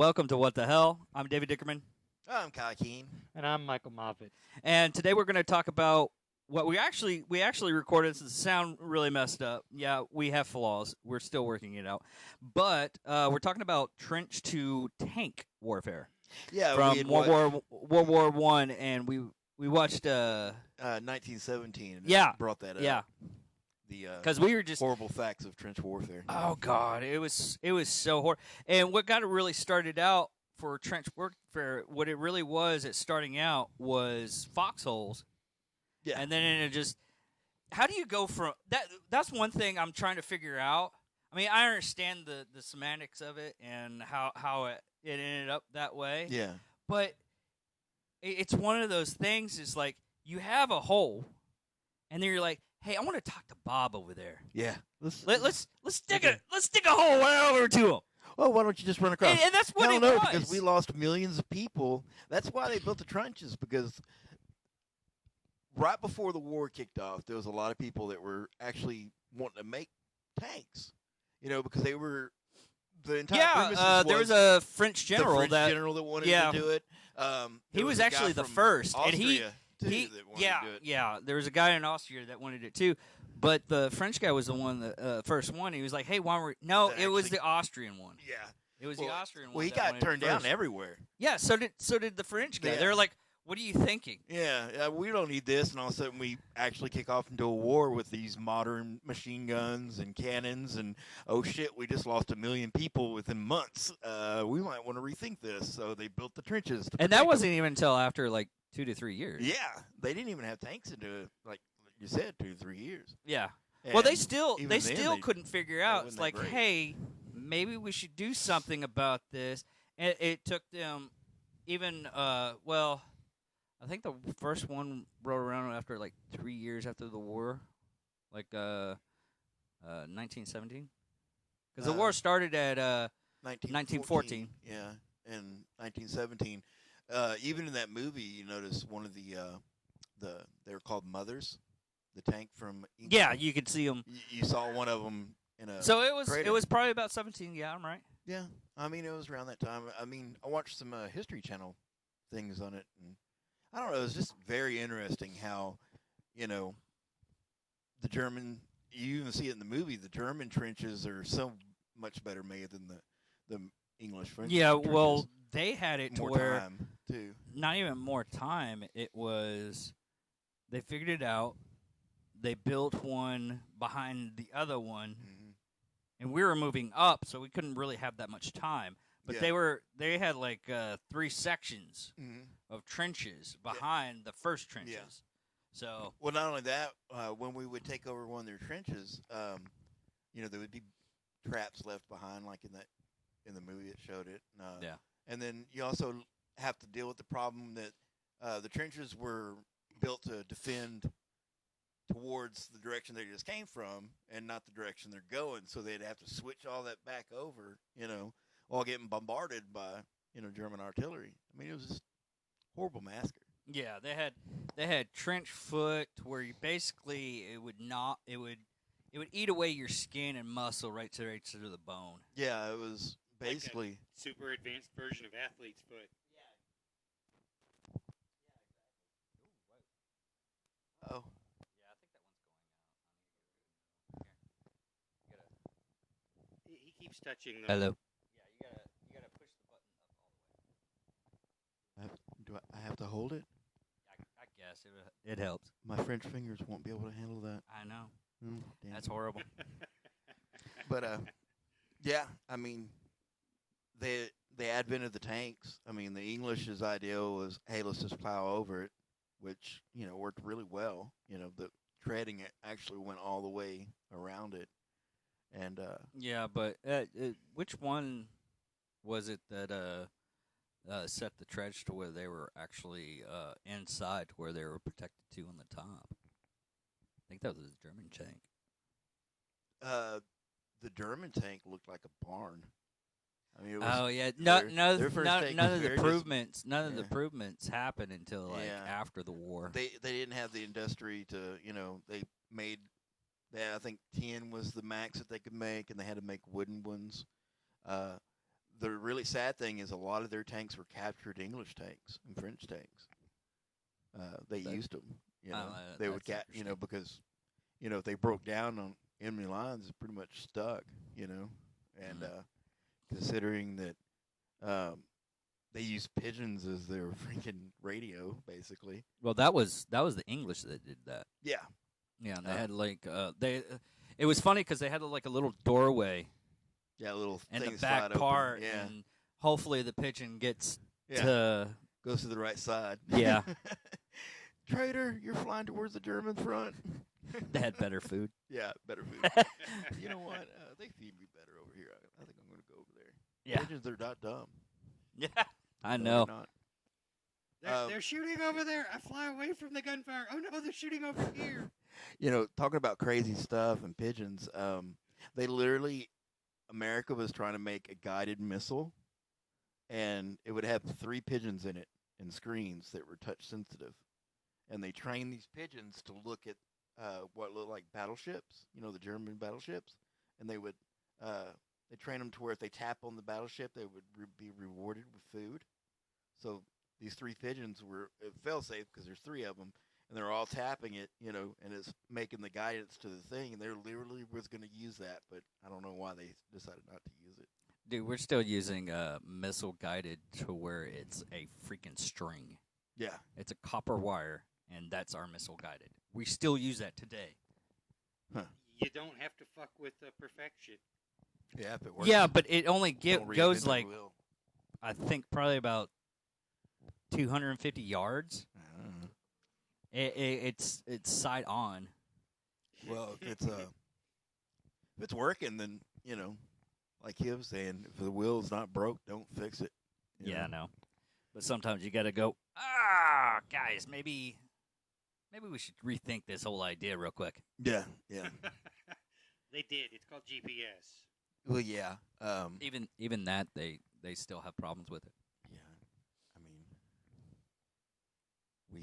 welcome to What the Hell. I'm David Dickerman, I'm Kyle Keen. And I'm Michael Moffat. and today we're going to talk about what we actually recorded. Since the sound really messed up. Yeah, we have flaws. We're still working it out, but we're talking about trench to tank warfare Yeah, we from had World War One, and we watched 1917. And Yeah, brought that up. yeah, The because we were just horrible facts of trench warfare. oh god, it was so horrible. And what got it really started out for trench warfare, what it really was at starting out was foxholes. Yeah. And then it just, how do you go from that? That's one thing I'm trying to figure out. I mean, I understand the semantics of it and how it ended up that way. Yeah. But it's one of those things. Is like you have a hole, and then you're like, hey, I want to talk to Bob over there. Yeah. Let's stick a hole right over to him. Well, why don't you just run across? And that's what Hell it no, was. because we lost millions of people. That's why they built the trenches, because right before the war kicked off, there was a lot of people that were actually wanting to make tanks. You know, because they were the entire Yeah, there was a French general the French that general that wanted yeah. to do it. He was a guy actually the from first, and Austria, too, he that wanted to do it. yeah. There was a guy in Austria that wanted it too, but the French guy was the one that first one. He was like, "Hey, why were no?" That It was actually- the Austrian one. Yeah. It was Well, the Austrian one. Well, he that got wanted it turned down first. everywhere. Yeah, so did the French guy. Yeah. They're like, "What are you thinking?" Yeah, we don't need this, and all of a sudden we actually kick off into a war with these modern machine guns and cannons, and oh shit, we just lost 1 million people within months. We might want to rethink this. So they built the trenches. To And that protect wasn't even until after like 2 to 3 years. them. Yeah, they didn't even have tanks into it, like you said, 2 to 3 years. Yeah. Well, they And still even they then, still couldn't figure out. wasn't It's that like, great. hey, maybe we should do something about this. And it took them even well, I think the first one rolled around after like 3 years after the war, like 1917, because the war started at 1914. Yeah, in 1917. Even in that movie, you notice one of the they were called Mothers, the tank from England. Yeah, you could see them. You saw one of them in a. So it crater. was probably about 17. Yeah, I'm right. Yeah, I mean it was around that time. I mean I watched some History Channel things on it, and I don't know. It was just very interesting how, the German. You even see it in the movie. The German trenches are so much better made than the English French. Yeah, trenches. well, they had it to more where time too. not even more time. It was they figured it out. They built one behind the other one, Hmm. and we were moving up, so we couldn't really have that much time. But Yeah. they had like 3 sections Hmm. of trenches behind the first trenches. So Well, not only that, when we would take over one of their trenches, there would be traps left behind, like in the movie it showed it. Yeah. And then you also have to deal with the problem that the trenches were built to defend towards the direction they just came from, and not the direction they're going. So they'd have to switch all that back over, while getting bombarded by German artillery. I mean, it was just horrible massacre. yeah, they had trench foot where you basically it would eat away your skin and muscle right to the bone. Yeah, it was basically. Super advanced version of athlete's foot. Oh, Yeah, I think that one's going out. He keeps touching the. Hello. Yeah, you gotta push the button up all the way. do I have to hold it? I guess it helps. My French fingers won't be able to handle that. I know. Damn. That's horrible. But yeah, I mean, the advent of the tanks. I mean, the English's idea was, hey, let's just plow over it, which worked really well. The treading actually went all the way around it, and Yeah, but which one was it that set the trench to where they were actually inside, to where they were protected to on the top? I think that was the German tank. the German tank looked like a barn. I mean, it was, Oh yeah, no, their- their first take none was of the very improvements, none of the Yeah. improvements happened until like Yeah. after the war. they didn't have the industry to they made I think 10 was the max that they could make, and they had to make wooden ones. the really sad thing is a lot of their tanks were captured English tanks and French tanks. They That- used them. Oh, They would that's because if they broke down on enemy lines, it's pretty much stuck. And considering that they used pigeons as their freaking radio, basically. Well, that was the English that did that. Yeah. Yeah, and they Uh, had it was funny because they had like a little doorway Yeah, little in the things slide back part, open. Yeah. and hopefully the pigeon gets Yeah. to. Goes to the right side. Yeah. Traitor, you're flying towards the German front. They had better food. Yeah, better food. You know what? They feed me better over here. I think I'm going to go over there. Yeah, Pigeons are not dumb. yeah, I No, know. they're not. They're shooting over there. I fly away from the gunfire. Oh no, they're shooting over here. Talking about crazy stuff and pigeons, they literally, America was trying to make a guided missile, and it would have 3 pigeons in it and screens that were touch sensitive. And they trained these pigeons to look at what looked like battleships, the German battleships, and they would they train them to where if they tap on the battleship, they would be rewarded with food. So these 3 pigeons it fell safe because there's 3 of them, and they're all tapping it, and it's making the guidance to the thing, and they literally was going to use that, but I don't know why they decided not to use it. Dude, we're still using missile guided to where it's a freaking string. Yeah. It's a copper wire, and that's our missile guided. We still use that today. You don't have to fuck with perfection. Yeah, if it works. Yeah, but it only don't goes reinvent the like wheel. I think probably about 250 yards. I don't know. It's side on. Well, if it's working, then like he was saying, if the wheel's not broke, don't fix it. Yeah, I know? know. But sometimes you got to go. Guys, maybe we should rethink this whole idea real quick. Yeah, yeah. They did. It's called GPS. Well, yeah. Even that they still have problems with it. Yeah. I mean,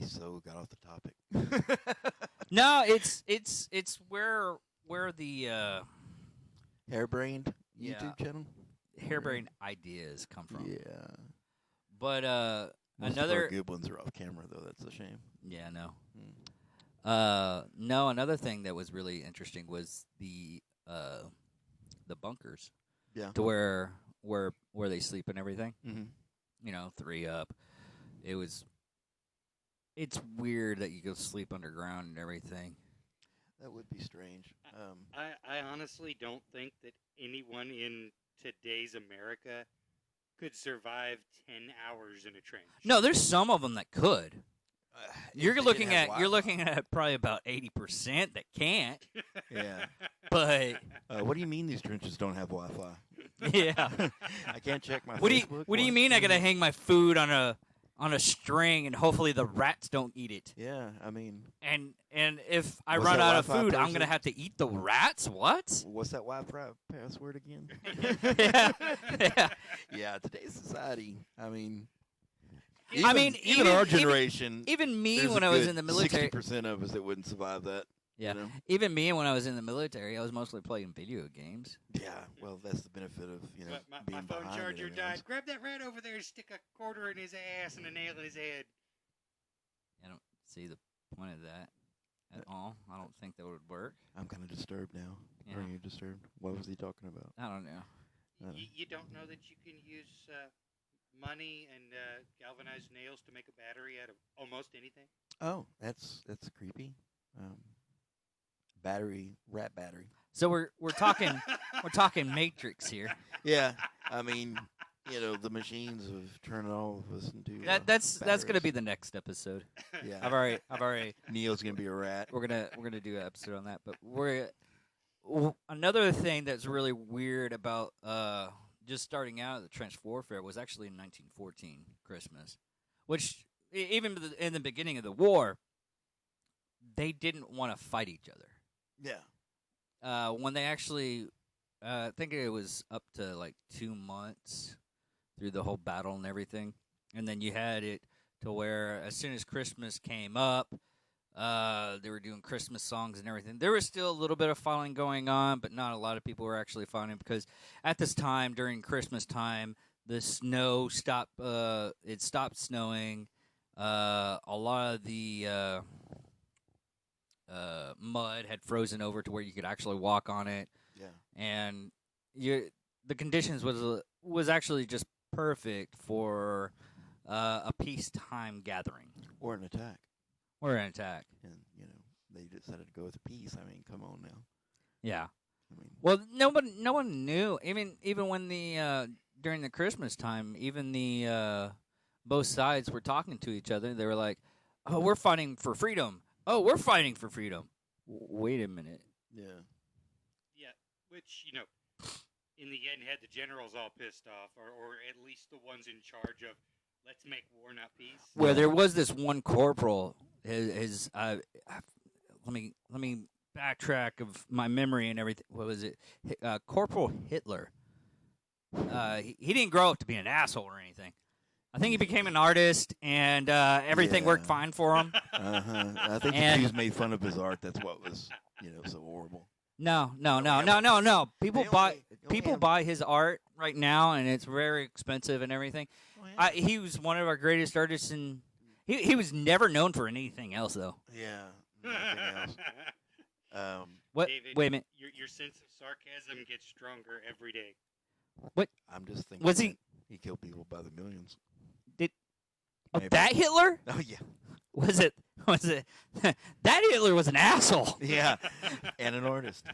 we so got off the topic. No, it's where the Hairbrained Yeah. YouTube channel. harebrained ideas come from. Yeah. But Most of another our good ones are off camera, though. That's a shame. yeah, no. Hmm. No, another thing that was really interesting was the bunkers. Yeah. To where they sleep and everything. Mm-hmm. 3 up. It's weird that you go sleep underground and everything. That would be strange. I honestly don't think that anyone in today's America could survive 10 hours in a trench. No, there's some of them that could. if You're they looking didn't have at you're Wi-Fi. looking at probably about 80% that can't. Yeah. But What do you mean these trenches don't have Wi-Fi? yeah. I can't check my What do you Facebook. What do you mean? I gotta hang my food on a string and hopefully the rats don't eat it. Yeah, I mean, And if I What's run that out of Wi-Fi food, I'm person? gonna have to eat the rats. What? what's that Wi-Fi password again? yeah. Yeah. Yeah, today's society. I mean, I mean, even our generation. Even me there's when a I was good in the military. 60% of us that wouldn't survive that. Yeah. You know? Even me when I was in the military, I was mostly playing video games. Yeah. Well, that's the benefit of my being phone behind charger it, died. Grab that rat over there and stick a quarter in his ass and a nail in his head. I don't see the point of that at all. I don't think that would work. I'm kind of disturbed now. Yeah. Are you disturbed? What was he talking about? I don't know. You don't know that you can use money and galvanized nails to make a battery out of almost anything? Oh, that's creepy. Rat battery. So we're talking we're talking Matrix here. Yeah, I mean, the machines have turned all of us into. That's gonna batteries. be the next episode. Yeah. I've already Neo's gonna be a rat. we're gonna do an episode on that. But another thing that's really weird about just starting out the trench warfare was actually in 1914 Christmas, which even in the beginning of the war, they didn't want to fight each other. Yeah. When they actually, I think it was up to like 2 months through the whole battle and everything, and then you had it to where as soon as Christmas came up, They were doing Christmas songs and everything. There was still a little bit of fighting going on, but not a lot of people were actually fighting because at this time, during Christmas time, the snow stopped. It stopped snowing. A lot of the mud had frozen over to where you could actually walk on it, Yeah. and the conditions was actually just perfect for a peacetime gathering Or an attack. or an attack. And, they decided to go with peace. I mean, come on now. Yeah. I mean, Well, no one knew. Even when the during the Christmas time, even the both sides were talking to each other. They were like, "Oh, we're fighting for freedom. Oh, we're fighting for freedom." Wait a minute. yeah. Yeah, which in the end had the generals all pissed off, or at least the ones in charge of let's make war, not peace. Well, there was this one corporal. Let me backtrack of my memory and everything. What was it? Corporal Hitler. He didn't grow up to be an asshole or anything. I think he became an artist, and everything worked Yeah. fine for him. I think the And- Jews made fun of his art. That's what was, so horrible. No. yeah, People They buy only- they only people have- buy his art right now, and it's very expensive and everything. Oh, yeah. He was one of our greatest artists, and he was never known for anything else, though. Yeah. Nothing else. What? David, Wait a minute. Your sense of sarcasm gets stronger every day. I'm just thinking. Was he- that he killed people by the millions. Oh, Maybe. that Hitler? Oh yeah. Was it? That Hitler was an asshole. Yeah. And an artist.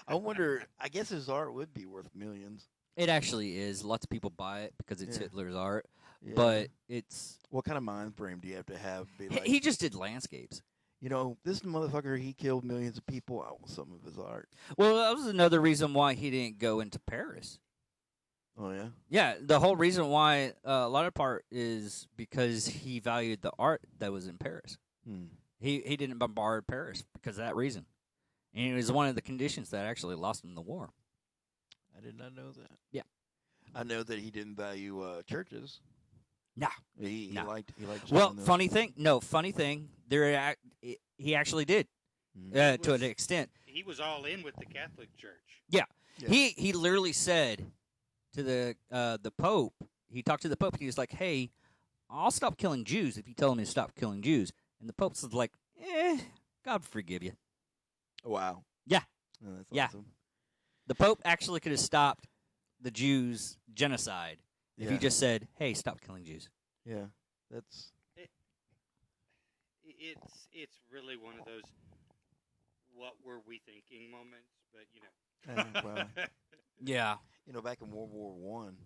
I wonder. I guess his art would be worth millions. It actually is. Lots of people buy it because it's Yeah. Hitler's art, Yeah. but it's what kind of mind frame do you have to have? Be like, he just did landscapes. this motherfucker, he killed millions of people. I want some of his art. Well, that was another reason why he didn't go into Paris. Oh yeah. Yeah, the whole reason why a lot of part is because he valued the art that was in Paris. Hmm. He didn't bombard Paris because of that reason, and it was one of the conditions that actually lost him the war. I did not know that. Yeah. I know that he didn't value churches. Nah. He Nah. liked. He liked. Well, showing those. funny thing. He actually did Mhm. to an extent. He was all in with the Catholic Church. Yeah. He literally said to the Pope. He talked to the Pope. He was like, "Hey, I'll stop killing Jews if you tell me to stop killing Jews." And the Pope was like, God forgive you. Wow. Yeah. Oh, that's Yeah. awesome. The Pope actually could have stopped the Jews' genocide if he Yeah. just said, "Hey, stop killing Jews." Yeah. That's. It's really one of those what were we thinking moments, but Well, Yeah. back in World War One,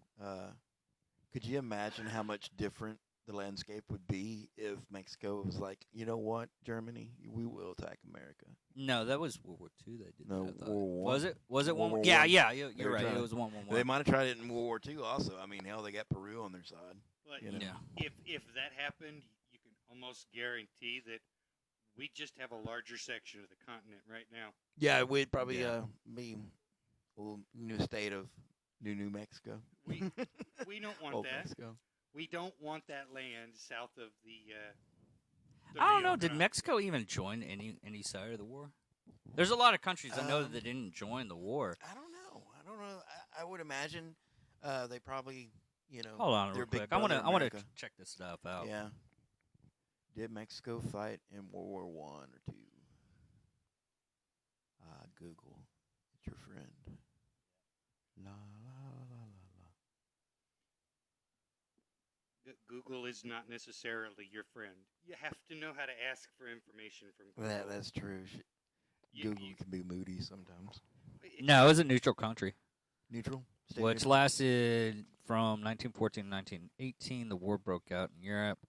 could you imagine how much different the landscape would be if Mexico was like, you know what, Germany, we will attack America. No, that was World War II. They did No, that. I thought. World War Was One. it? Was it World one? War Yeah, One. yeah. They You're were right. trying- It was 1-1-1. They might have tried it in World War II also. I mean, hell, they got Peru on their side. but You know. Yeah. if that happened, you can almost guarantee that we just have a larger section of the continent right now. Yeah, we'd probably Yeah. be a little new state of New Mexico. We don't want Old that. Mexico. We don't want that land south of the I don't Rio know. Did Grande. Mexico even join any side of the war? There's a lot of countries I know Um, that didn't join the war. I don't know. I would imagine they probably, Hold on, they're real big quick. I want brother to America. check this stuff out. Yeah. Did Mexico fight in World War One or two? Google, it's your friend. La la la la la. Google is not necessarily your friend. You have to know how to ask for information from Google. That's true. You- Google you- can be moody sometimes. No, it was a neutral country, Neutral. Stay which neutral. lasted from 1914 to 1918. The war broke out in Europe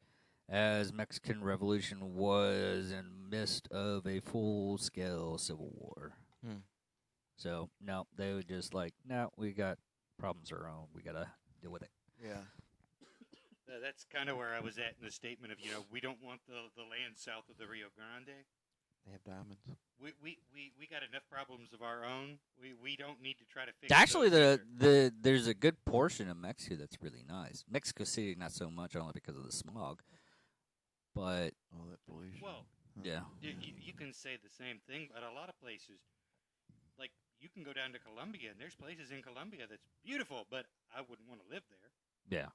as Mexican Revolution was in the midst of a full-scale civil war. Hmm. So, no, they were just like, no, we got problems of our own. We got to deal with it. Yeah. That's kind of where I was at in the statement of, we don't want the land south of the Rio Grande. They have diamonds. We got enough problems of our own. We don't need to try to fix. Actually, those either. there's a good portion of Mexico that's really nice. Mexico City, not so much, only because of the smog. But All that pollution. Well, Yeah. You can say the same thing, but a lot of places, like you can go down to Colombia, and there's places in Colombia that's beautiful, but I wouldn't want to live there. Yeah.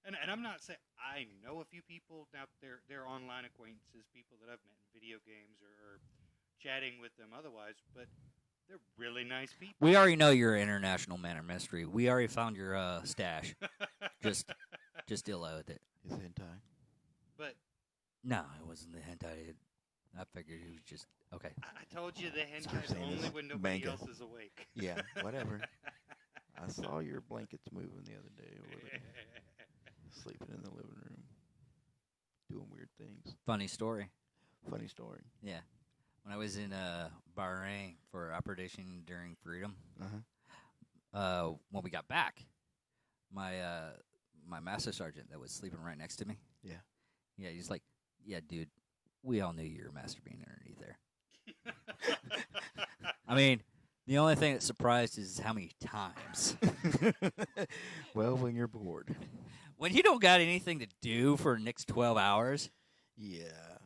And I'm not saying I know a few people now. They're online acquaintances, people that I've met in video games or chatting with them otherwise, but they're really nice people. We already know you're an international man of mystery. We already found your stash. Just deal with it. Is hentai? But No, it wasn't the hentai. I figured he was just okay. I told you the Stop hentai's saying only this. when nobody Manga. else is awake. Yeah, whatever. I saw your blankets moving the other day. Over there. Sleeping in the living room, doing weird things. Funny story. Funny story. Yeah. When I was in Bahrain for Operation Enduring Freedom, when we got back, my my master sergeant that was sleeping right next to me. Yeah, he's like, "Yeah, dude, we all knew you were masturbating underneath there." I mean, the only thing that surprised is how many times. Well, when you're bored. When you don't got anything to do for the next 12 hours. Yeah.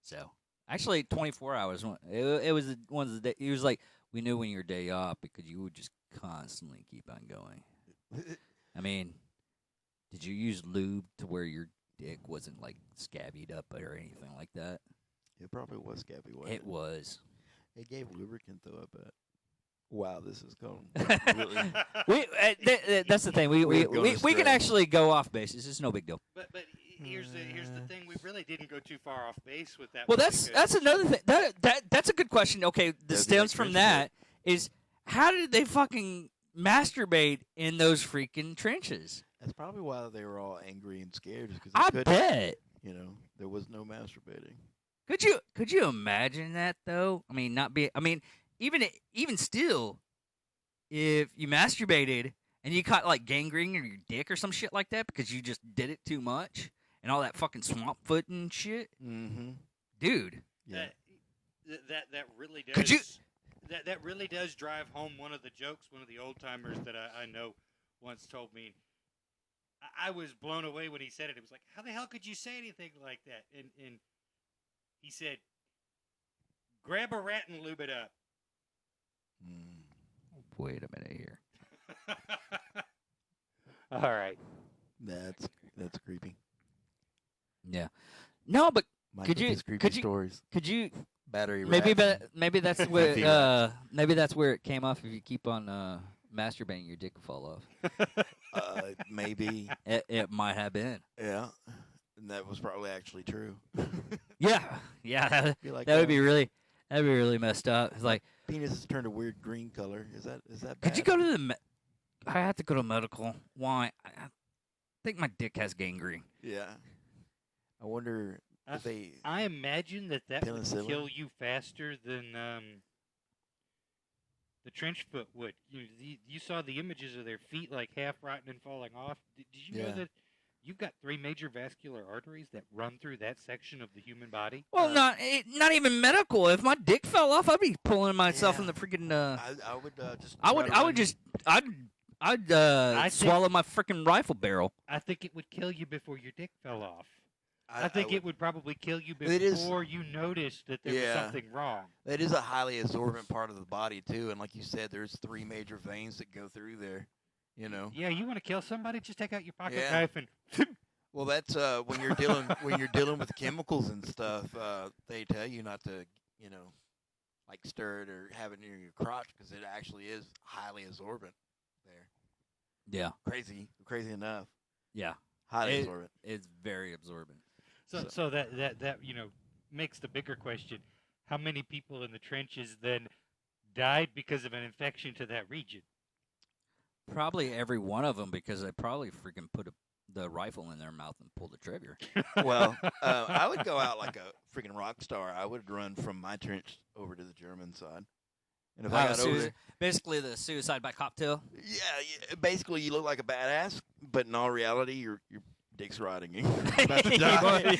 So, actually, 24 hours. It was one of the day. He was like, "We knew when your day off because you would just constantly keep on going." I mean, did you use lube to where your dick wasn't like scabbied up or anything like that? It probably was scabby. Wasn't It was. It gave lubricant though. I bet. Wow, this is going. That's the thing. We We're going can astray. actually go off basis. It's no big deal. But here's the thing. We really didn't go too far off base with that. Well, one that's because- another thing. That's a good question. Okay, that be stems like from trench that is how did they fucking masturbate in those freaking trenches? That's probably why they were all angry and scared. Because I bet. You know, there was no masturbating. Could you imagine that though? I mean, even still, if you masturbated and you caught like gangrene in your dick or some shit like that because you just did it too much and all that fucking swamp foot and shit, Mm-hmm. dude. Yeah. That really does. Could you- That really does drive home one of the jokes. One of the old timers that I know once told me. I was blown away when he said it. It was like, how the hell could you say anything like that? And he said, grab a rat and lube it up. Wait a minute here. All right. That's creepy. Yeah. No, but Mike Could with you- his creepy could you- stories? could you Battery maybe rats. maybe that's where Creepy rats. maybe that's where it came off. If you keep on masturbating, your dick will fall off. Maybe. It might have been. Yeah. And that was probably actually true. Yeah, yeah. Be like, That would be really messed up. It's like, penis has turned a weird green color. Is that bad? could you go to the? I have to go to medical. Why? I think my dick has gangrene. Yeah. I wonder if they. I imagine that would Penicillin? kill you faster than the trench foot would. You saw the images of their feet like half rotten and falling off. Did you know Yeah. that you've got 3 major vascular arteries that run through that section of the human body? Well, not even medical. If my dick fell off, I'd be pulling myself Yeah. in the freaking. I would just. I try would. to I run- would just. I'd I think- swallow my freaking rifle barrel. I think it would kill you before your dick fell off. I think it would probably kill you It is- before you noticed that there Yeah. was something wrong. That is a highly absorbent part of the body too, and like you said, there's 3 major veins that go through there. You know. Yeah, you want to kill somebody? Just take out your pocket Yeah. knife and. Well, that's when you're dealing with chemicals and stuff. They tell you not to, like stir it or have it near your crotch because it actually is highly absorbent. There, Yeah, crazy enough. yeah. Highly It- absorbent. It's very absorbent. So that makes the bigger question: how many people in the trenches then died because of an infection to that region? Probably every one of them because they probably freaking put the rifle in their mouth and pull the trigger. Well, I would go out like a freaking rock star. I would run from my trench over to the German side, and if I got over there, basically the suicide by cocktail. yeah, basically you look like a badass, but in all reality, your dick's rotting. You're about to die.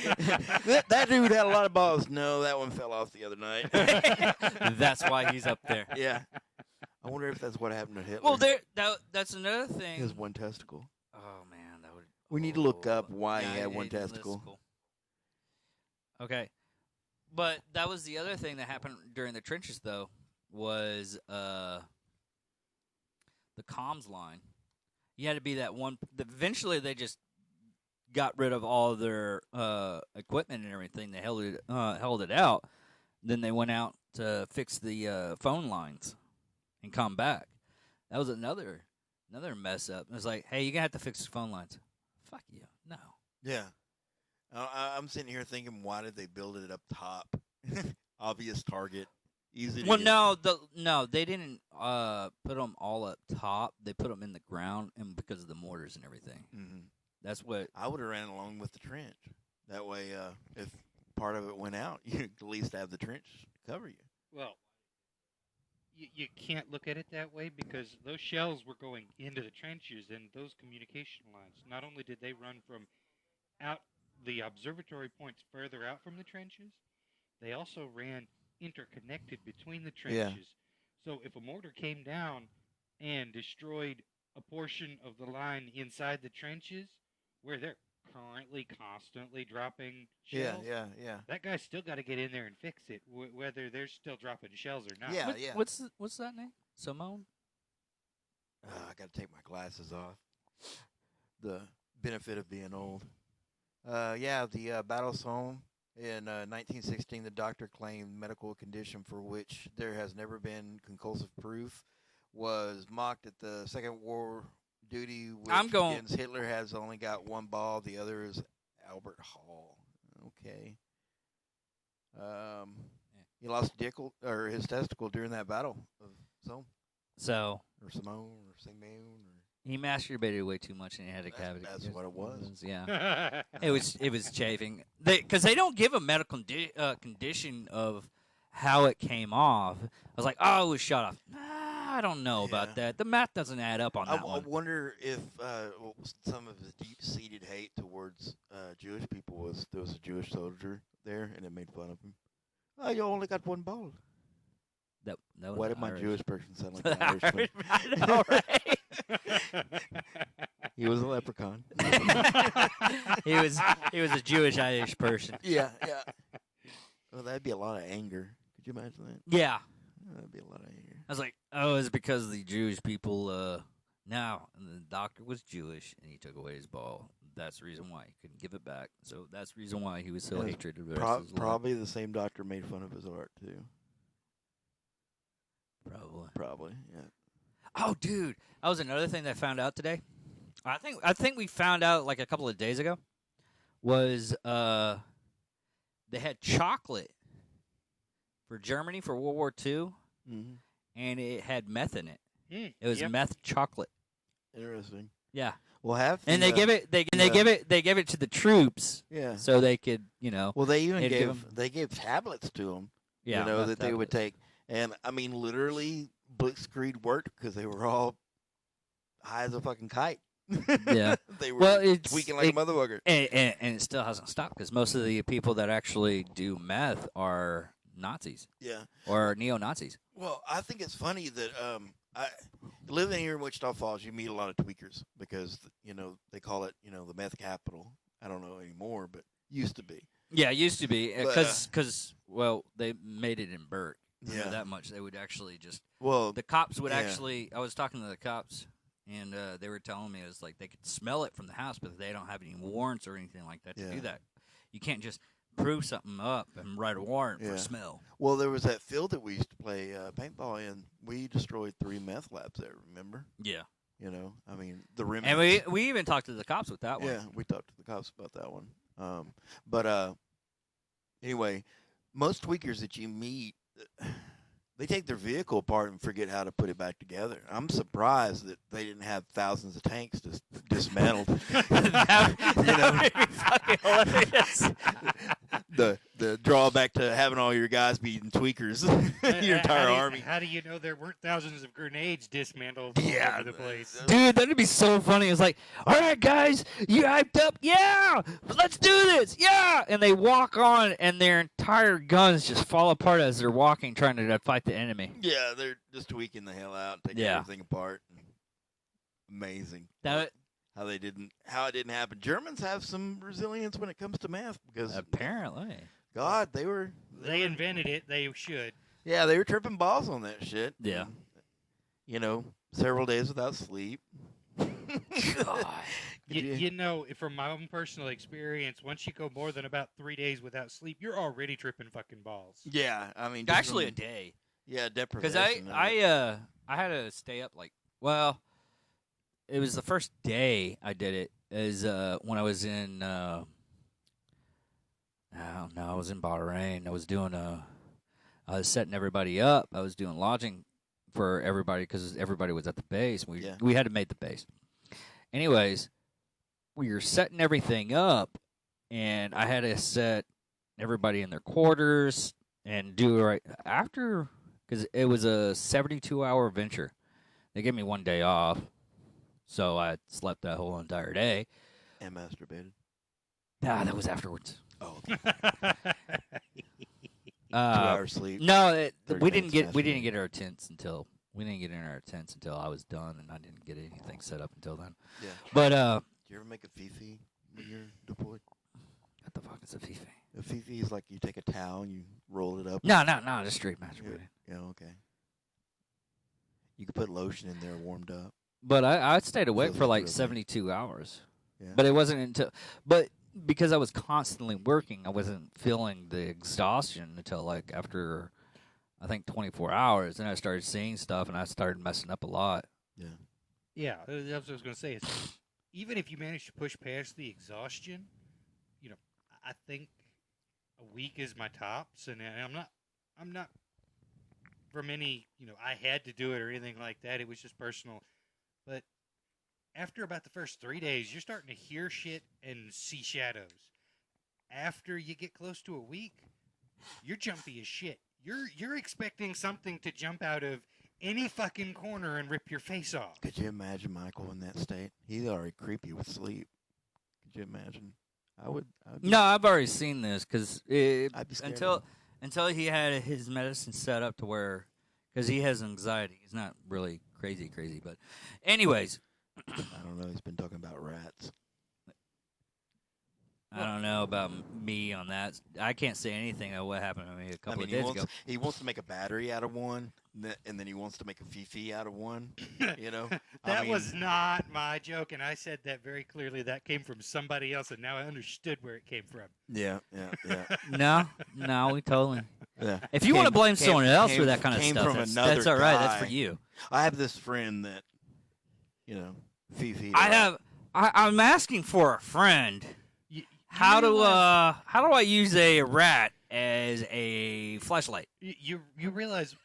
that dude had a lot of balls. No, that one fell off the other night. That's why he's up there. Yeah. I wonder if that's what happened to Hitler. Well, that's another thing. His one testicle. Oh man, that would. We need to look up oh, why yeah, he had one it's testicle. cool. Okay, But that was the other thing that happened during the trenches, though, was the comms line. You had to be that one. Eventually, they just got rid of all their equipment and everything. They held it out. Then they went out to fix the phone lines and come back. That was another mess up. It was like, hey, you're gonna have to fix the phone lines. Fuck you, no. Yeah. I'm sitting here thinking, why did they build it up top? Obvious target, easy to Well, get. no, they didn't put them all up top. They put them in the ground, and because of the mortars and everything. Mm-hmm. That's what. I would have ran along with the trench. That way, if part of it went out, you at least have the trench cover you. Well, you can't look at it that way because those shells were going into the trenches and those communication lines. Not only did they run from out the observatory points further out from the trenches, they also ran interconnected between the trenches. So if a mortar came down and destroyed a portion of the line inside the trenches, where they're currently constantly dropping shells, Yeah. that guy's still got to get in there and fix it, whether they're still dropping shells or not. Yeah. What's that name? Simone. I got to take my glasses off. The benefit of being old. The Battle Somme in 1916, the doctor claimed medical condition for which there has never been conclusive proof was mocked at the Second War duty, which begins, Hitler has only got one ball, the other is Albert Hall. Okay. He lost his testicle during that battle of Somme. So. Or Simone, or Simone, or. He masturbated way too much and he had a cavity. That's what it was. Yeah, it was chafing. Because they don't give a medical condition of how it came off. I was like, oh, it was shot off. Nah, I don't know about that. The math doesn't add up on that one. I wonder if some of his deep-seated hate towards Jewish people was there was a Jewish soldier there and it made fun of him. Oh, you only got one ball. That was Why did my Irish. Jewish person sound like an Irishman? I know, right? He was a leprechaun. he was a Jewish Irish person. Yeah. Well, that'd be a lot of anger. Could you imagine that? Yeah. That'd be a lot of anger. I was like, oh, it's because the Jewish people now, and the doctor was Jewish, and he took away his ball. That's the reason why he couldn't give it back. So that's the reason why he was so hatred of the rest of his life. Probably the same doctor made fun of his art, too. Probably, yeah. Oh, dude, that was another thing that I found out today. I think we found out like a couple of days ago. Was they had chocolate for Germany for World War II, and it had meth in it. It was meth chocolate. Interesting. Yeah. Well, and they give it they give it to the troops. Yeah. So they could Well, they even gave tablets to them. Yeah. That they would take. And, I mean, literally, Blitzkrieg worked because they were all high as a fucking kite. Yeah. They were tweaking like a motherfucker. And it still hasn't stopped because most of the people that actually do meth are Nazis. Yeah. Or neo-Nazis. Well, I think it's funny that living here in Wichita Falls, you meet a lot of tweakers because, they call it, the meth capital. I don't know anymore, but used to be. Yeah, it used to be because, they made it in Burke. Yeah. That much. They would actually just. Well, the cops would actually. I was talking to the cops, and they were telling me it was like they could smell it from the house, but they don't have any warrants or anything like that to do that. You can't just prove something up and write a warrant for smell. Well, there was that field that we used to play paintball in. We destroyed 3 meth labs there. Remember? Yeah. I mean the rim. And we even talked to the cops with that one. Yeah, we talked to the cops about that one. But anyway, most tweakers that you meet. They take their vehicle apart and forget how to put it back together. I'm surprised that they didn't have thousands of tanks just dismantled. That would be fucking hilarious. The drawback to having all your guys being tweakers, your entire army. How do you know there weren't thousands of grenades dismantled all over the place? Dude, that'd be so funny. It's like, all right, guys, you hyped up? Yeah, let's do this. Yeah, and they walk on, and their entire guns just fall apart as they're walking, trying to fight the enemy. Yeah, they're just tweaking the hell out, taking everything apart. Amazing. How it didn't happen. Germans have some resilience when it comes to math because apparently, God, they were They invented it. They should. Yeah, they were tripping balls on that shit. Yeah. You know, several days without sleep. God. You know, from my own personal experience, once you go more than about 3 days without sleep, you're already tripping fucking balls. Yeah, I mean, just Actually, a from- day. Yeah, Because deprivation. I had to stay up like, well, it was the first day I did it is when I was in I don't know, I was in Bahrain. I was doing I was setting everybody up. I was doing lodging for everybody because everybody was at the base. We had to make the base. Anyways, we were setting everything up, and I had to set everybody in their quarters and do it right after, because it was a 72-hour venture. They gave me 1 day off, so I slept that whole entire day. and masturbated. Nah, that was afterwards. Oh, 2 Uh, hours sleep. No, 30 we didn't minutes get in our tents until I was done, and I didn't get anything set up until then. Yeah. But Do you ever make a fifi when you're deployed? what the fuck is a fifi? A fifi is like you take a towel and you roll it up. No, just straight Yeah, masturbating. yeah, okay. You could put lotion in there, warmed up. But I stayed awake Feels for like like 72 hours. Yeah. But it wasn't until because I was constantly working, I wasn't feeling the exhaustion until like after I think 24 hours. Then I started seeing stuff, and I started messing up a lot. Yeah. Yeah, that's what I was going to say. Is even if you manage to push past the exhaustion, you know, I think a week is my tops, and I'm not from any, I had to do it or anything like that. It was just personal. But after about the first 3 days, you're starting to hear shit and see shadows. After you get close to a week, you're jumpy as shit. You're expecting something to jump out of any fucking corner and rip your face off. Could you imagine Michael in that state? He's already creepy with sleep. Could you imagine? I would be, No, I've already seen this because I'd be scared of until he had his medicine set up to where, because he has anxiety. He's not really crazy, but anyways, I don't know. He's been talking about rats. I don't know about me on that. I can't say anything of what happened to me a couple of days ago. He wants to make a battery out of one, and then he wants to make a fifi out of one. You know, That was not my joke, and I said that very clearly. That came from somebody else, and now I understood where it came from. Yeah. No, we totally. Yeah. If you want to blame someone else for that kind of came stuff, from that's another all right. That's guy. for you. I have this friend that, fifi. I'm asking for a friend. You How do realize- I use a rat as a flashlight? You realize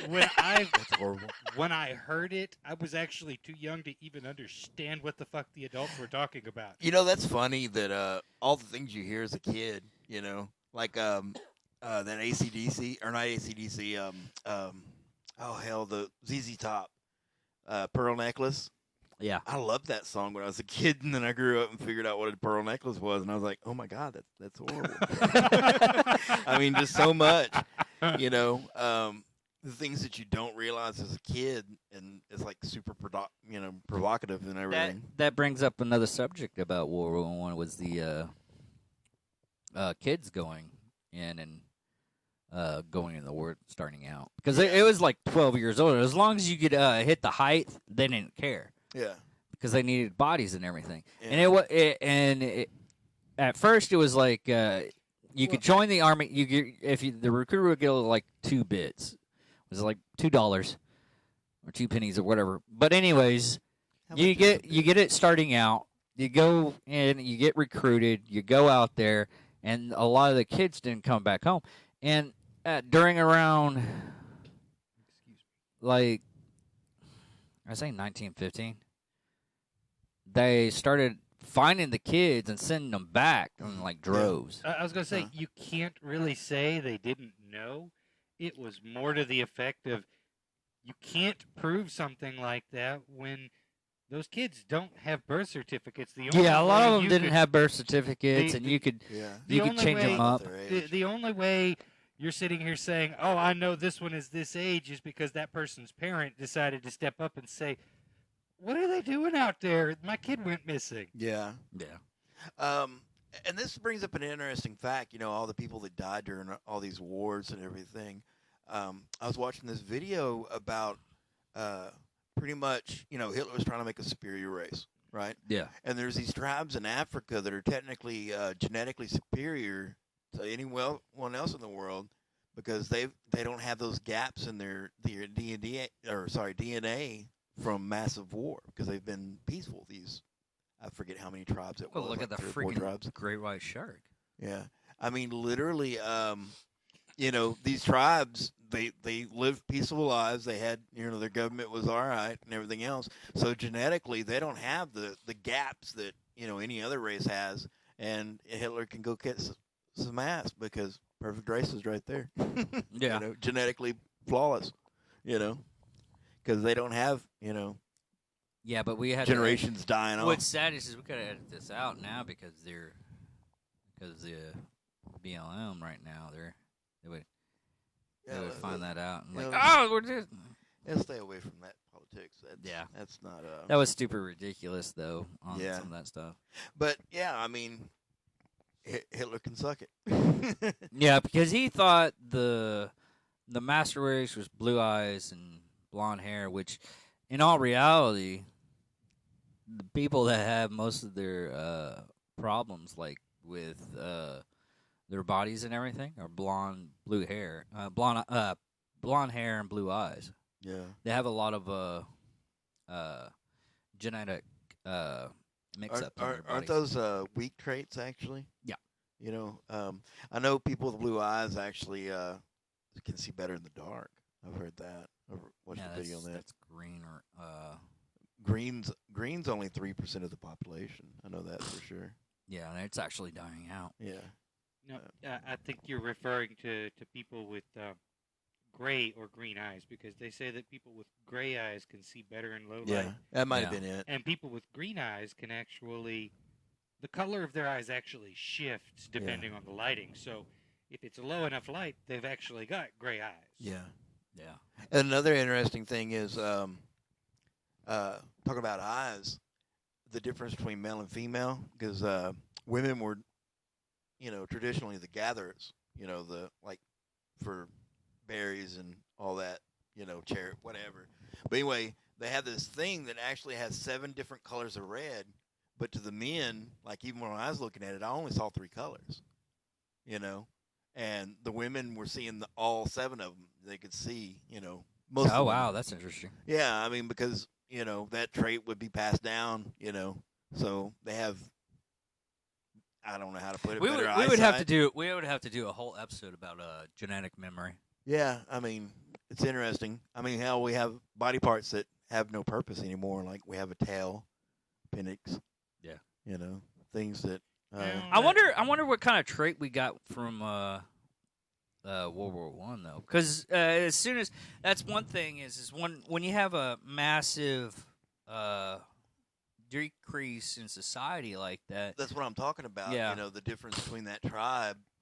when I That's horrible. when I heard it, I was actually too young to even understand what the fuck the adults were talking about. That's funny that all the things you hear as a kid, like that AC/DC or not AC/DC, oh hell, the ZZ Top, Pearl Necklace. Yeah. I loved that song when I was a kid, and then I grew up and figured out what a pearl necklace was, and I was like, oh my god, that's horrible. I mean, just so much, the things that you don't realize as a kid, and it's like super provocative and everything. That brings up another subject about World War One was the kids going in and going in the war starting out, because it was like 12 years old. As long as you could hit the height, they didn't care. Yeah. Because they needed bodies and everything, Yeah. At first it was like you could join the army. The recruiter would get like 2 bits. It was like $2 or 2 pennies or whatever. But anyways, How you much is get it starting out. You go in, you get recruited. You go out there, and a lot of the kids didn't come back home. And during around like I say 1915. They started finding the kids and sending them back in like droves. I was going to say, Huh. you can't really say they didn't know. It was more to the effect of you can't prove something like that when those kids don't have birth certificates. The only Yeah, a lot way of them you didn't could- have birth certificates, the- and you could Yeah. The you could only change way- them up. Their The, age. the only way you're sitting here saying, oh, I know this one is this age is because that person's parent decided to step up and say, what are they doing out there? My kid went missing. Yeah. Yeah. And this brings up an interesting fact. You know, all the people that died during all these wars and everything. I was watching this video about uh, pretty much, you know, Hitler was trying to make a superior race, right? Yeah. And there's these tribes in Africa that are technically genetically superior to anyone else in the world because they don't have those gaps in their DNA from massive war because they've been peaceful. These I forget how many tribes it Well, was. look like at the 3 or 4 freaking tribes. great white shark. Yeah, I mean, literally, you know, these tribes they lived peaceful lives. They had, you know, their government was all right and everything else. So genetically, they don't have the gaps that, you know, any other race has. And Hitler can go kick some ass because perfect race is right there. Yeah. You know, genetically flawless. You know, because they don't have, you know, Yeah, but we had generations dying off. What's sad is we gotta edit this out now because the BLM right now they would find that out and like, yeah, oh, we're just and stay away from that politics. Yeah. That's not that was stupid ridiculous though on Yeah. some of that stuff. But yeah, I mean, Hitler can suck it. Yeah, because he thought the master race was blue eyes and blonde hair, which in all reality, the people that have most of their problems, like with their bodies and everything, are blonde hair and blue eyes. Yeah. They have a lot of genetic mix-ups in their Aren't bodies. those weak traits actually? Yeah. You know, I know people with blue eyes actually can see better in the dark. I've heard that. I've watched a video on that. That's green or Green's only 3% of the population. I know that for sure. yeah, and it's actually dying out. Yeah. No, I think you're referring to people with gray or green eyes because they say that people with gray eyes can see better in low Yeah. light, That might have Yeah. been it. and people with green eyes can actually, the color of their eyes actually shifts depending on the lighting. So if it's a low enough light, they've actually got gray eyes. Yeah. Yeah. And another interesting thing is talking about eyes, the difference between male and female, because women were, you know, traditionally the gatherers, you know, the like for berries and all that, you know, cherry, whatever. But anyway, they have this thing that actually has 7 different colors of red, but to the men, like even when I was looking at it, I only saw 3 colors, you know, and the women were seeing all 7 of them. They could see, you know, most. of Oh the wow, women. that's interesting. Yeah, I mean, because, you know, that trait would be passed down, you know, so they have, I don't know how to put it, We better would have to eyesight. do a whole episode about genetic memory. Yeah, I mean, it's interesting. I mean, how we have body parts that have no purpose anymore, like we have a tail, appendix. Yeah. You know, things that. Yeah. I wonder what kind of trait we got from World War One though, because as soon as that's one thing is when you have a massive decrease in society like that. That's what I'm talking about. Yeah. You know, the difference between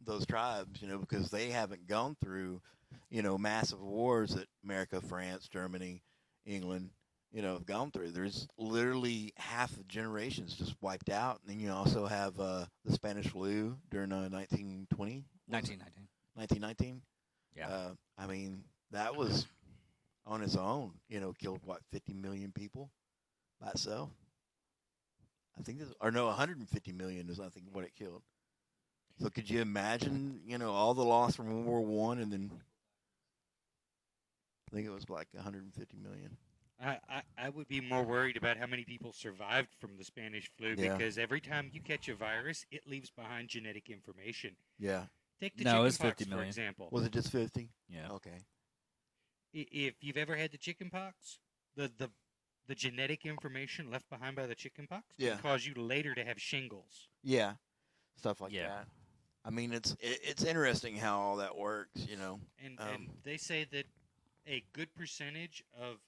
those tribes, you know, because they haven't gone through, you know, massive wars that America, France, Germany, England, you know, have gone through. There's literally half the generations just wiped out. And then you also have the Spanish flu during 1920. 1919. 1919. Yeah. I mean, that was on its own, you know, killed, 50 million people by itself? I think, 150 million is, I think, what it killed. So could you imagine, you know, all the loss from World War One, and then I think it was like 150 million. I would be more worried about how many people survived from the Spanish flu Yeah. because every time you catch a virus, it leaves behind genetic information. Yeah. Take the No, it's chickenpox, 50 for million. example. Was it just 50? Yeah. Okay. If you've ever had the chickenpox, the genetic information left behind by the chickenpox Yeah. can cause you later to have shingles. Yeah. Stuff like Yeah. that. I mean, it's interesting how all that works, you know. And they say that a good percentage of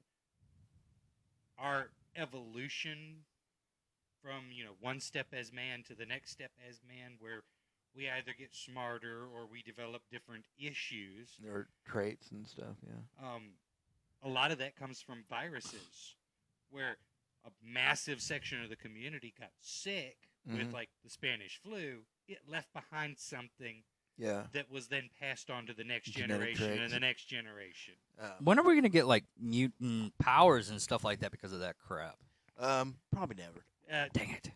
our evolution from, you know, one step as man to the next step as man, where we either get smarter or we develop different issues. There are traits and stuff, yeah. A lot of that comes from viruses, where a massive section of the community got sick with Mhm. like the Spanish flu, it left behind something Yeah. that was then passed on to the next Genetic generation and traits. the next generation. When are we gonna get like mutant powers and stuff like that because of that crap? Probably never. Dang it!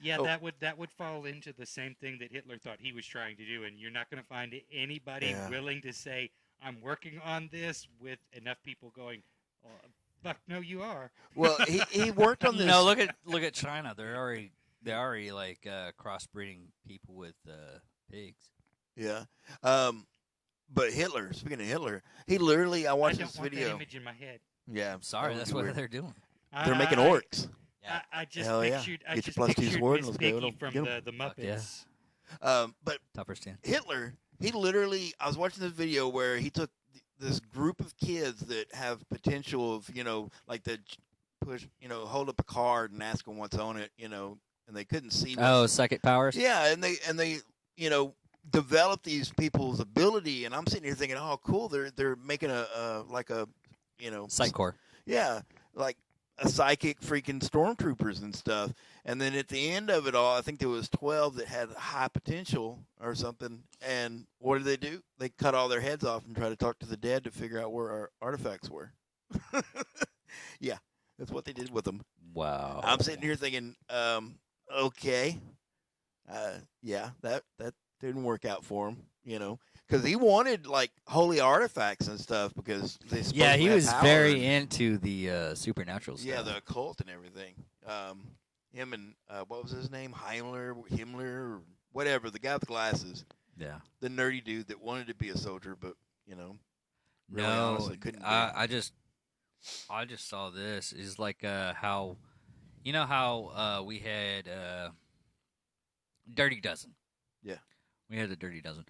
Yeah, Oh. that would fall into the same thing that Hitler thought he was trying to do, and you're not going to find anybody Yeah. willing to say, "I'm working on this," with enough people going, oh, "Fuck, no, you are." Well, he worked on this. No, look at China. They're already like crossbreeding people with pigs. Yeah. But Hitler. Speaking of Hitler, he literally. I I watched don't this want that video. image in my head. Yeah. I'm sorry, that would that's be what weird. they're doing. They're making I- orcs. I just Hell yeah. pictured. I Get your just +2 pictured sword, Miss let's go. Piggy Get from 'em. the Fuck yeah. Muppets. But Tougher stand. Hitler, he literally. I was watching this video where he took this group of kids that have potential of, like the push, hold up a card and ask them what's on it, and they couldn't see. Oh, psychic powers. Yeah, and they develop these people's ability, and I'm sitting here thinking, oh, cool, they're making a like a Psych core. yeah, like a psychic freaking stormtroopers and stuff. And then at the end of it all, I think there was 12 that had high potential or something. And what did they do? They cut all their heads off and try to talk to the dead to figure out where our artifacts were. Yeah, that's what they did with them. Wow. I'm sitting here thinking, okay, yeah, that didn't work out for him, because he wanted like holy artifacts and stuff because they Yeah, he supposedly had was power very and- into the supernatural stuff. yeah, the occult and everything. Him and what was his name, Himmler, or whatever, the guy with the glasses, Yeah. the nerdy dude that wanted to be a soldier, but really No, honestly couldn't. I just saw this. Is like how, how we had Dirty Dozen. Yeah. We had the Dirty Dozen.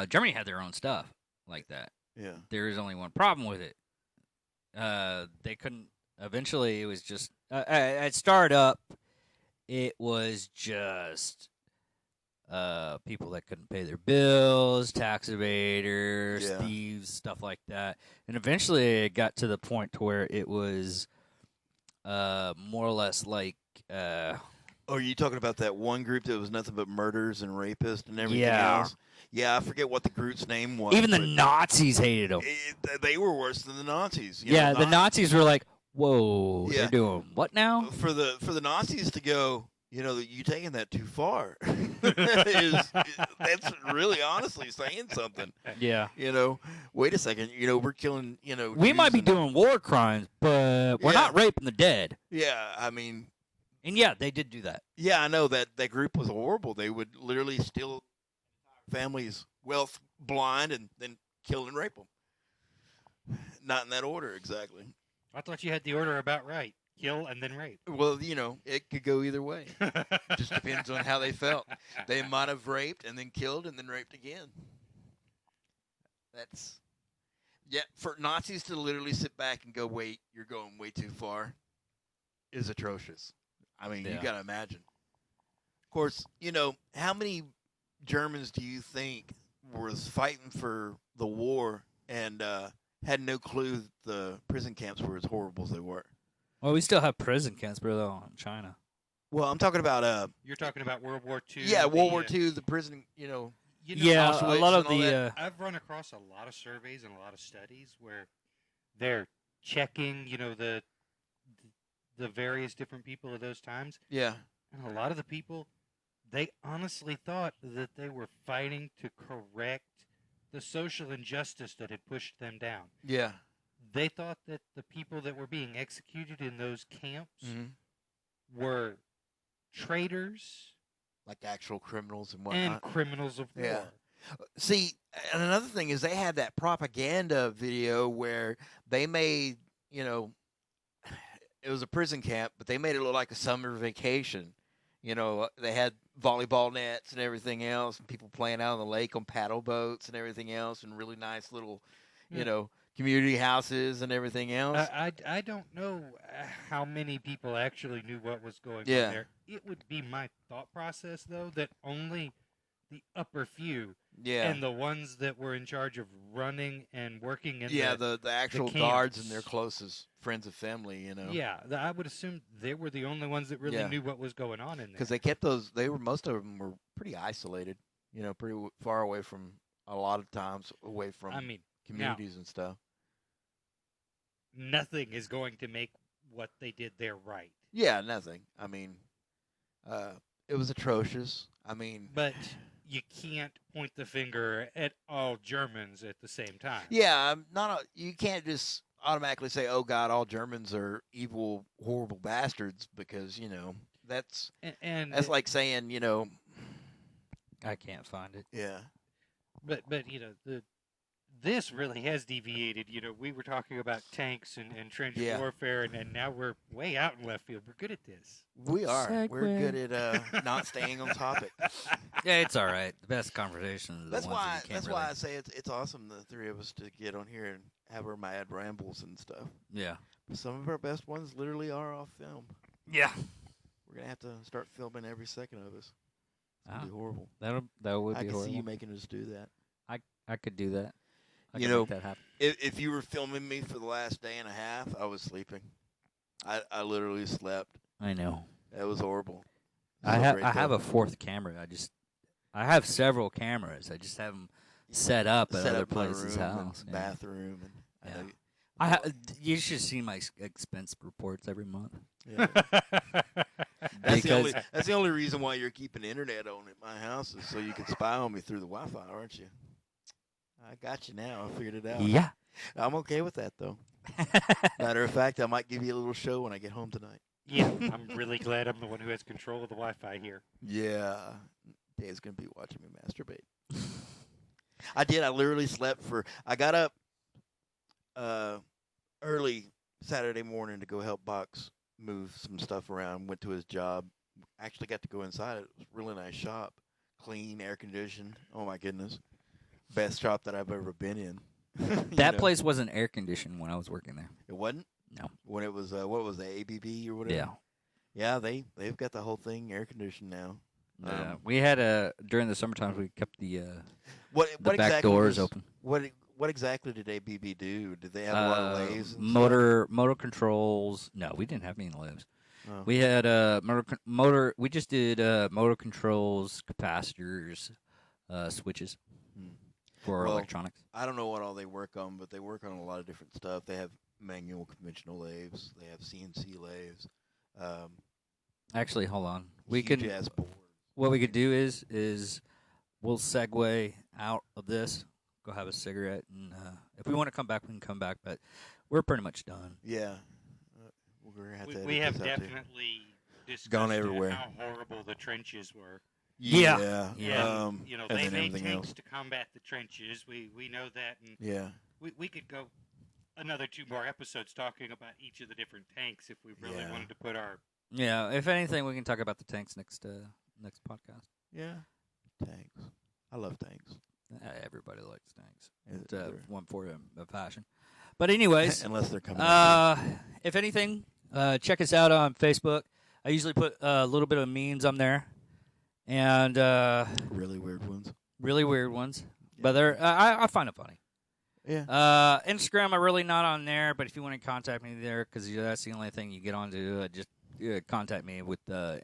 Germany had their own stuff like that. Yeah, There is only one problem with it. They couldn't. Eventually, it was just at startup. It was just people that couldn't pay their bills, tax evaders, Yeah. thieves, stuff like that. And eventually, it got to the point to where it was more or less like. Oh, are you talking about that one group that was nothing but murders and rapists and everything Yeah. else? Yeah, I forget what the group's name was. Even the but Nazis hated them. they were worse than the Nazis. Yeah, the Nazis were like, "Whoa, Yeah. they're doing what now?" For the Nazis to go, you taking that too far. That's really honestly saying something. Yeah. Wait a second. We're killing. We Jews might be and- doing war crimes, but we're Yeah. not raping the dead. Yeah, I mean, And yeah, they did do that. yeah, I know that group was horrible. They would literally steal families' wealth blind and then kill and rape them. Not in that order exactly. I thought you had the order about right: kill and then rape. Well, it could go either way. Just depends on how they felt. They might have raped and then killed and then raped again. For Nazis to literally sit back and go, "Wait, you're going way too far," is atrocious. I mean, you Yeah. got to imagine. Of course, how many Germans do you think was fighting for the war and had no clue the prison camps were as horrible as they were? Well, we still have prison camps, though, in China. Well, I'm talking about You're talking about World War II. yeah, World War the, II, the prison, Yeah, a Auschwitz lot of and all the. that. I've run across a lot of surveys and a lot of studies where they're checking, the various different people of those times, Yeah. and a lot of the people, they honestly thought that they were fighting to correct the social injustice that had pushed them down. Yeah. They thought that the people that were being executed in those camps Mm-hmm. were traitors Like actual criminals and and whatnot. criminals of war. Yeah. See, and another thing is they had that propaganda video where they made, it was a prison camp, but they made it look like a summer vacation. They had volleyball nets and everything else, and people playing out on the lake on paddle boats and everything else, and really nice little, Yeah. community houses and everything else. I don't know how many people actually knew what was going Yeah. on there. It would be my thought process, though, that only the upper few Yeah. and the ones that were in charge of running and working in the actual camps. guards and their closest friends and family, I would assume they were the only ones that really Yeah. knew what was going on in there. because they kept those. Most of them were pretty isolated, pretty far away from a lot of times away from I mean, communities and stuff. nothing is going to make what they did there right. Yeah, nothing. I mean, it was atrocious. I mean, But you can't point the finger at all Germans at the same time. yeah, you can't just automatically say, "Oh God, all Germans are evil, horrible bastards," because that's And that's like saying, I can't find it. yeah, but this really has deviated. We were talking about tanks and trench Yeah. warfare, and now we're way out in left field. We're good at this. we are. We're Segue. good at not staying on topic. Yeah, it's all right. The best conversations are the That's ones why. that you can't That's really. why I say it's awesome the three of us to get on here and have our mad rambles and stuff. Yeah. But some of our best ones literally are off film. Yeah. We're gonna have to start filming every second of us. It's gonna Ah. be horrible. That would I be can horrible. see you making us do that. I could do that. I You could know- make that happen. If you were filming me for the last day and a half, I was sleeping. I literally slept. I know. That was horrible. I have a fourth camera. I have several cameras. I just have them set up at other places' house. Yeah. bathroom, and Yeah. I You should see my expense reports every month. know, that's Because- that's the only reason why you're keeping internet on at my house is so you can spy on me through the Wi-Fi, aren't you? I got you now. I figured it out. Yeah. I'm okay with that though. Matter of fact, I might give you a little show when I get home tonight. Yeah, I'm really glad I'm the one who has control of the Wi-Fi here. Yeah, Dave's gonna be watching me masturbate. I did. I literally slept I got up early Saturday morning to go help Box move some stuff around. Went to his job. Actually got to go inside it. It was a really nice shop, clean, air conditioned. Oh my goodness, best shop that I've ever been in. That place wasn't air conditioned when I was working there. It wasn't. No. When it was what was the ABB or whatever? Yeah. Yeah, they've got the whole thing air conditioned now. Yeah. We had during the summertime we kept the What back exactly doors was- open. What exactly did ABB do? Did they have a lot of lathes? and motor controls. No, we didn't have any lathes. stuff? Oh. We had motor. We just did motor controls, capacitors, switches Hmm. for Well, electronics. I don't know what all they work on, but they work on a lot of different stuff. They have manual conventional lathes. They have CNC lathes. Actually, hold on. We huge can. ass boards. What we could do is we'll segue out of this. Go have a cigarette, and if we want to come back, we can come back. But we're pretty much done. Yeah. We're gonna have to We edit have this out, too. definitely discussed Gone everywhere. how horrible the trenches were. Yeah. Yeah. And, and they then made everything tanks else. to combat the trenches. We know that, and Yeah. we could go another 2 more episodes talking about each of the different tanks if we really Yeah. wanted to put our. Yeah. If anything, we can talk about the tanks next podcast. Yeah. Tanks. I love tanks. Everybody likes tanks. Is It's it- they're- one for a passion. But anyways, Unless they're coming. at if anything, check us out on Facebook. I usually put a little bit of memes on there, and you. Really weird ones. really weird ones. But they're I find it funny. Yeah. Instagram, I'm really not on there, but if you want to contact me there, because that's the only thing you get onto, just contact me with any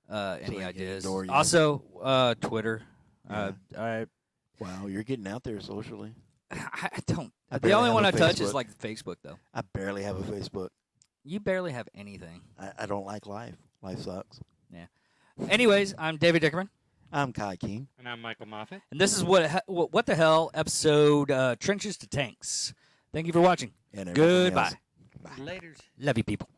I can ideas. ignore you. Also, Twitter. Yeah. Wow, you're getting out there socially. I don't. I The barely only have one a I touch Facebook. is like Facebook, though. I barely have a Facebook. You barely have anything. I don't like life. Life sucks. Anyways, I'm David Dickerman, I'm Kai King. And I'm Michael Moffat. and this is what the hell episode Trenches to Tanks. Thank you for watching. And everything Goodbye. else. Laters. Love you, people.